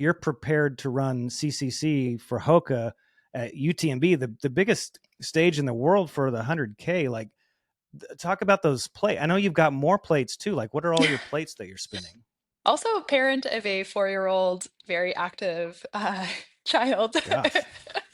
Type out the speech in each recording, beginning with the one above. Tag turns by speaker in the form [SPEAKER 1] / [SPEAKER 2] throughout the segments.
[SPEAKER 1] you're prepared to run CCC for Hoka at UTMB, the biggest stage in the world for the 100K. Like, talk about those plates. I know you've got more plates too. Like, what are all your plates that you're spinning?
[SPEAKER 2] Also, parent of a 4-year-old, very active child.
[SPEAKER 1] Gosh,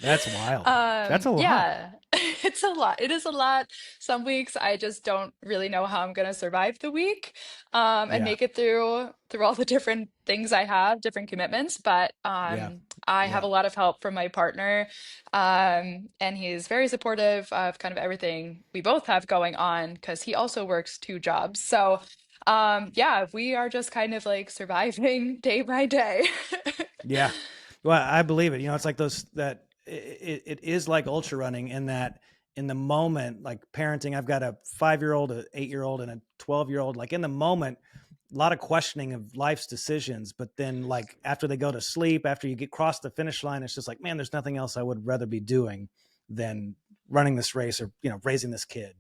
[SPEAKER 1] that's wild. That's a lot.
[SPEAKER 2] Yeah, it's a lot. It is a lot. Some weeks I just don't really know how I'm gonna survive the week, and
[SPEAKER 1] Yeah,
[SPEAKER 2] make it through all the different things I have, different commitments. But
[SPEAKER 1] yeah,
[SPEAKER 2] I have
[SPEAKER 1] yeah.
[SPEAKER 2] a lot of help from my partner, and he's very supportive of kind of everything we both have going on because he also works two jobs. So. Yeah, we are just kind of like surviving day by day.
[SPEAKER 1] Yeah. Well, I believe it. It's like those that it is like ultra running in that in the moment, like parenting, I've got a 5-year old, a 8-year old, and a 12-year old. Like in the moment, a lot of questioning of life's decisions. But then, like after they go to sleep, after you get across the finish line, it's just like, man, there's nothing else I would rather be doing than running this race or raising this kid.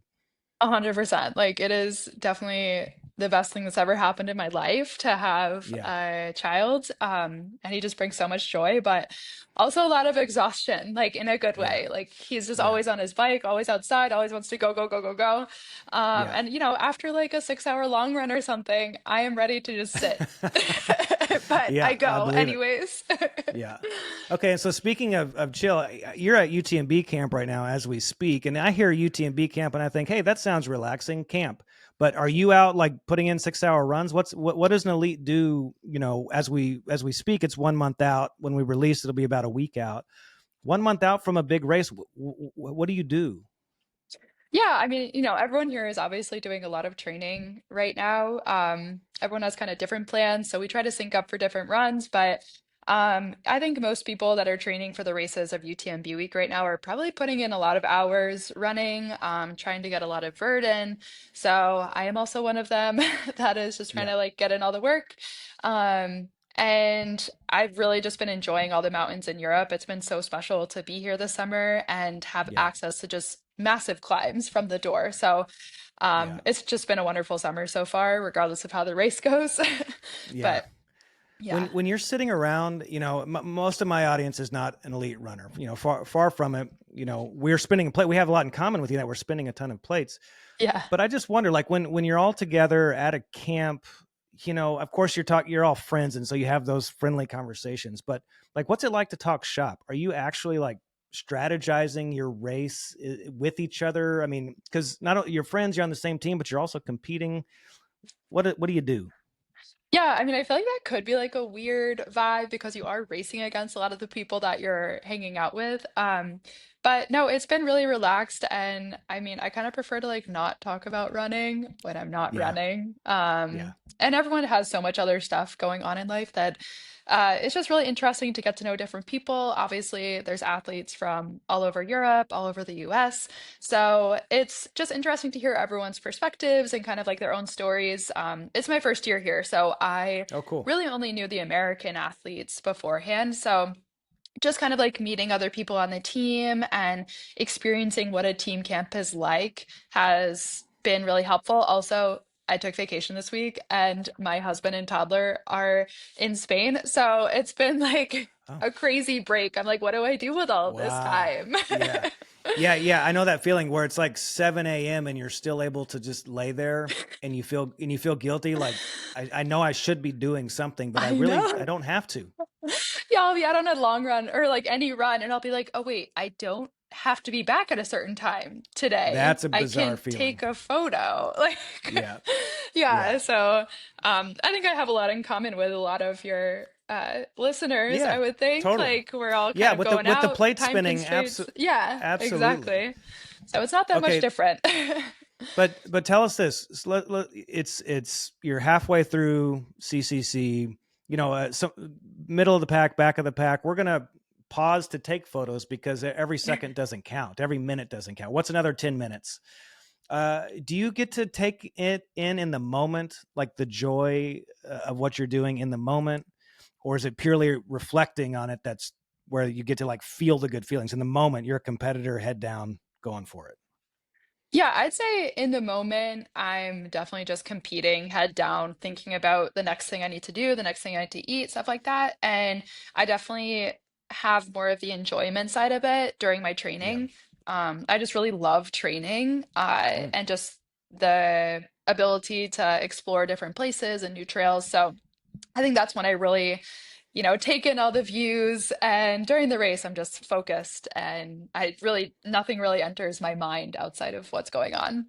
[SPEAKER 2] 100%. Like it is definitely the best thing that's ever happened in my life to have
[SPEAKER 1] Yeah.
[SPEAKER 2] a child. And he just brings so much joy, but also a lot of exhaustion, like in a good
[SPEAKER 1] Yeah.
[SPEAKER 2] way. Like he's just
[SPEAKER 1] Yeah.
[SPEAKER 2] always on his bike, always outside, always wants to go, go, go, go, go.
[SPEAKER 1] Yeah.
[SPEAKER 2] And after like a 6-hour long run or something, I am ready to just sit. But I
[SPEAKER 1] Yeah, I
[SPEAKER 2] go
[SPEAKER 1] believe it.
[SPEAKER 2] anyways.
[SPEAKER 1] Yeah. Okay. And so speaking of chill, you're at UTMB camp right now as we speak. And I hear UTMB camp and I think, hey, that sounds relaxing camp. But are you out like putting in 6-hour runs? What does an elite do? As we speak, it's 1 month out. When we release, it'll be about a week out. 1 month out from a big race. What do you do?
[SPEAKER 2] Yeah, I mean, everyone here is obviously doing a lot of training right now. Everyone has kind of different plans, so we try to sync up for different runs. But I think most people that are training for the races of UTMB week right now are probably putting in a lot of hours running, trying to get a lot of vert in. So I am also one of them that is just trying
[SPEAKER 1] Yeah.
[SPEAKER 2] to like get in all the work. And I've really just been enjoying all the mountains in Europe. It's been so special to be here this summer and have
[SPEAKER 1] Yeah.
[SPEAKER 2] access to just massive climbs from the door. So
[SPEAKER 1] Yeah.
[SPEAKER 2] it's just been a wonderful summer so far, regardless of how the race goes.
[SPEAKER 1] Yeah.
[SPEAKER 2] But yeah.
[SPEAKER 1] When you're sitting around, most of my audience is not an elite runner. Far from it. We're spinning a plate. We have a lot in common with you that we're spinning a ton of plates.
[SPEAKER 2] Yeah.
[SPEAKER 1] But I just wonder, like when you're all together at a camp, of course you're all friends, and so you have those friendly conversations. But like, what's it like to talk shop? Are you actually like strategizing your race with each other? I mean, because not only you're friends, you're on the same team, but you're also competing. What do you do?
[SPEAKER 2] Yeah, I mean, I feel like that could be like a weird vibe because you are racing against a lot of the people that you're hanging out with. But no, it's been really relaxed, and I mean, I kind of prefer to like not talk about running when I'm not
[SPEAKER 1] Yeah,
[SPEAKER 2] running.
[SPEAKER 1] yeah,
[SPEAKER 2] And everyone has so much other stuff going on in life that it's just really interesting to get to know different people. Obviously, there's athletes from all over Europe, all over the US. So it's just interesting to hear everyone's perspectives and kind of like their own stories. It's my first year here, so I
[SPEAKER 1] oh, cool.
[SPEAKER 2] really only knew the American athletes beforehand. So just kind of like meeting other people on the team and experiencing what a team camp is like has been really helpful. Also, I took vacation this week and my husband and toddler are in Spain. So it's been like
[SPEAKER 1] Oh,
[SPEAKER 2] a crazy break. I'm like, what do I do with all this
[SPEAKER 1] wow.
[SPEAKER 2] time?
[SPEAKER 1] Yeah. Yeah, yeah, I know that feeling where it's like 7 a.m. and you're still able to just lay there and you feel guilty. Like I know I should be doing something, but
[SPEAKER 2] I
[SPEAKER 1] I
[SPEAKER 2] know.
[SPEAKER 1] don't have to.
[SPEAKER 2] Yeah, I'll be out on a long run or like any run, and I'll be like, oh, wait, I don't have to be back at a certain time today.
[SPEAKER 1] That's a
[SPEAKER 2] I
[SPEAKER 1] bizarre
[SPEAKER 2] can
[SPEAKER 1] feeling.
[SPEAKER 2] take a photo. Like,
[SPEAKER 1] Yeah.
[SPEAKER 2] yeah.
[SPEAKER 1] Yeah.
[SPEAKER 2] So, I think I have a lot in common with a lot of your listeners, I
[SPEAKER 1] Yeah.
[SPEAKER 2] would think.
[SPEAKER 1] Totally.
[SPEAKER 2] Like, we're all
[SPEAKER 1] Yeah,
[SPEAKER 2] kind of
[SPEAKER 1] with the
[SPEAKER 2] going
[SPEAKER 1] with the
[SPEAKER 2] out,
[SPEAKER 1] plate
[SPEAKER 2] time
[SPEAKER 1] spinning,
[SPEAKER 2] constraints. Yeah,
[SPEAKER 1] absolutely.
[SPEAKER 2] exactly. So it's not that much
[SPEAKER 1] Okay,
[SPEAKER 2] different.
[SPEAKER 1] but tell us this. It's you're halfway through CCC. So middle of the pack, back of the pack. We're gonna pause to take photos because every second doesn't count. Every minute doesn't count. What's another 10 minutes? Do you get to take it in the moment, like the joy of what you're doing in the moment, or is it purely reflecting on it? That's where you get to like feel the good feelings in the moment. You're a competitor, head down, going for it.
[SPEAKER 2] Yeah, I'd say in the moment, I'm definitely just competing, head down, thinking about the next thing I need to do, the next thing I need to eat, stuff like that. And I definitely have more of the enjoyment side of it during my
[SPEAKER 1] Yeah.
[SPEAKER 2] training. I just really love training,
[SPEAKER 1] Mm.
[SPEAKER 2] and just the ability to explore different places and new trails. So I think that's when I really, take in all the views. And during the race, I'm just focused and nothing really enters my mind outside of what's going on.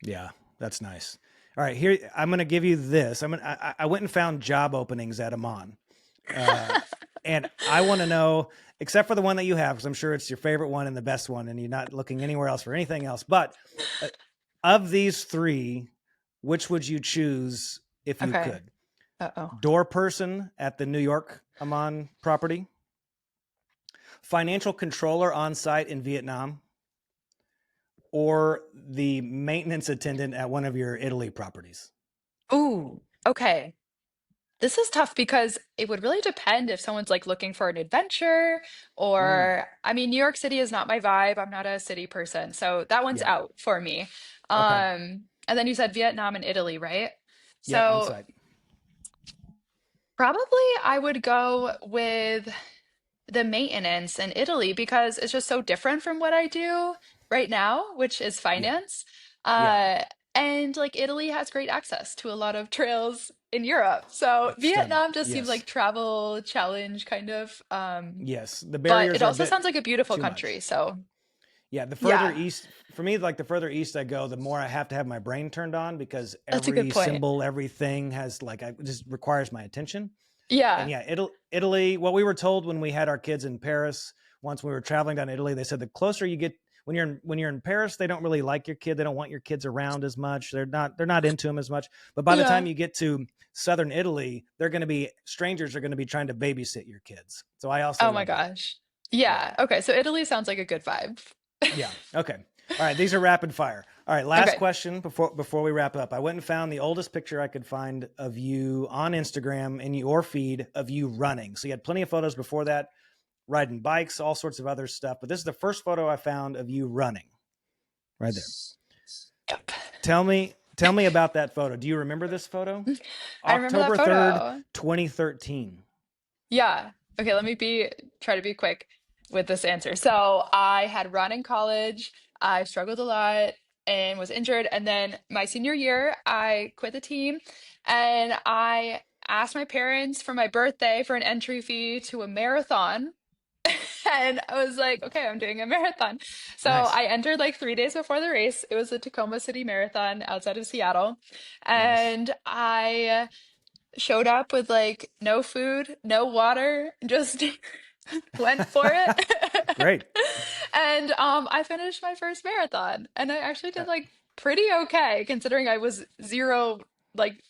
[SPEAKER 1] Yeah, that's nice. All right, here I'm going to give you this. I went and found job openings at Amman, uh, and I want to know, except for the one that you have, because I'm sure it's your favorite one and the best one, and you're not looking anywhere else for anything else. But uh, of these three, which would you choose if you
[SPEAKER 2] Okay.
[SPEAKER 1] could?
[SPEAKER 2] Uh-oh.
[SPEAKER 1] Door person at the New York Amman property, financial controller on site in Vietnam, or the maintenance attendant at one of your Italy properties?
[SPEAKER 2] Ooh, okay. This is tough because it would really depend if someone's like looking for an adventure
[SPEAKER 1] Mm,
[SPEAKER 2] or, I mean, New York City is not my vibe. I'm not a city person, so that one's
[SPEAKER 1] yeah.
[SPEAKER 2] out for me.
[SPEAKER 1] Okay.
[SPEAKER 2] And then you said Vietnam and Italy, right?
[SPEAKER 1] Yep. On
[SPEAKER 2] So
[SPEAKER 1] site.
[SPEAKER 2] probably I would go with the maintenance in Italy because it's just so different from what I do right now, which is
[SPEAKER 1] Yeah.
[SPEAKER 2] finance.
[SPEAKER 1] Yeah.
[SPEAKER 2] Uh, and like Italy has great access to a lot of trails in Europe. So
[SPEAKER 1] Stunning.
[SPEAKER 2] Vietnam just seems
[SPEAKER 1] Yes.
[SPEAKER 2] like travel challenge kind of.
[SPEAKER 1] Yes. The
[SPEAKER 2] But
[SPEAKER 1] barriers
[SPEAKER 2] it
[SPEAKER 1] are a
[SPEAKER 2] also
[SPEAKER 1] bit
[SPEAKER 2] sounds like a beautiful
[SPEAKER 1] too much.
[SPEAKER 2] country. So
[SPEAKER 1] Yeah. The further
[SPEAKER 2] yeah,
[SPEAKER 1] east, for me, like the further east I go, the more I have to have my brain turned on because
[SPEAKER 2] that's a good
[SPEAKER 1] every
[SPEAKER 2] point.
[SPEAKER 1] symbol, everything has like, it just requires my attention. And
[SPEAKER 2] Yeah.
[SPEAKER 1] yeah, Italy, what we were told when we had our kids in Paris, once we were traveling down to Italy, they said the closer you get when you're in Paris, they don't really like your kid. They don't want your kids around as much. They're not into them as much. But by the time
[SPEAKER 2] Yeah.
[SPEAKER 1] you get to southern Italy, they're going to be strangers are going to be trying to babysit your kids. So I also
[SPEAKER 2] Oh my
[SPEAKER 1] love that.
[SPEAKER 2] gosh.
[SPEAKER 1] Yeah.
[SPEAKER 2] Yeah. Okay. So Italy sounds like a good vibe.
[SPEAKER 1] Yeah. Okay. All right. These are rapid fire. All right. Last
[SPEAKER 2] Okay.
[SPEAKER 1] question before we wrap up. I went and found the oldest picture I could find of you on Instagram in your feed of you running. So you had plenty of photos before that, riding bikes, all sorts of other stuff. But this is the first photo I found of you running right there.
[SPEAKER 2] Yep.
[SPEAKER 1] Tell me about that photo. Do you remember this photo?
[SPEAKER 2] I remember that
[SPEAKER 1] October 3rd,
[SPEAKER 2] photo.
[SPEAKER 1] 2013.
[SPEAKER 2] Yeah. Okay, let me try to be quick with this answer. So I had run in college. I struggled a lot and was injured. And then my senior year, I quit the team and I asked my parents for my birthday for an entry fee to a marathon. And I was like, okay, I'm doing a marathon. So
[SPEAKER 1] Nice.
[SPEAKER 2] I entered like 3 days before the race. It was the Tacoma City Marathon outside of Seattle.
[SPEAKER 1] Nice.
[SPEAKER 2] And I showed up with like no food, no water, just went for it.
[SPEAKER 1] Great.
[SPEAKER 2] And I finished my first marathon and I actually
[SPEAKER 1] Uh,
[SPEAKER 2] did like pretty okay considering I was zero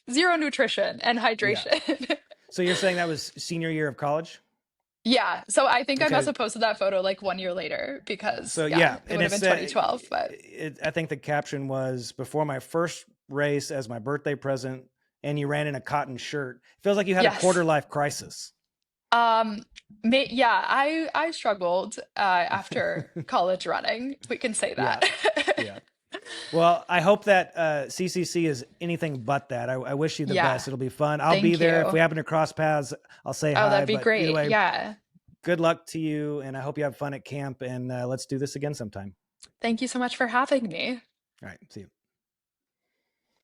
[SPEAKER 2] nutrition and
[SPEAKER 1] yeah.
[SPEAKER 2] hydration.
[SPEAKER 1] So you're saying that was senior year of college?
[SPEAKER 2] Yeah, so I think I must
[SPEAKER 1] Okay.
[SPEAKER 2] have posted that photo like 1 year later because
[SPEAKER 1] So
[SPEAKER 2] yeah,
[SPEAKER 1] yeah,
[SPEAKER 2] it
[SPEAKER 1] and
[SPEAKER 2] would have
[SPEAKER 1] it
[SPEAKER 2] been
[SPEAKER 1] said
[SPEAKER 2] 2012, but
[SPEAKER 1] I think the caption was before my first race as my birthday present, and you ran in a cotton shirt. Feels like you had a quarter
[SPEAKER 2] yes.
[SPEAKER 1] life crisis.
[SPEAKER 2] Um, yeah, I struggled after college running. We can say
[SPEAKER 1] Yeah,
[SPEAKER 2] that.
[SPEAKER 1] yeah. Well, I hope that CCC is anything but that. I wish you the best.
[SPEAKER 2] Yeah,
[SPEAKER 1] It'll be fun. I'll be
[SPEAKER 2] thank
[SPEAKER 1] there. If we
[SPEAKER 2] you.
[SPEAKER 1] happen to cross paths, I'll say
[SPEAKER 2] Oh,
[SPEAKER 1] hi.
[SPEAKER 2] that'd be
[SPEAKER 1] But either
[SPEAKER 2] great.
[SPEAKER 1] way,
[SPEAKER 2] Yeah.
[SPEAKER 1] good luck to you, and I hope you have fun at camp. And let's do this again sometime.
[SPEAKER 2] Thank you so much for having me.
[SPEAKER 1] All right. See you.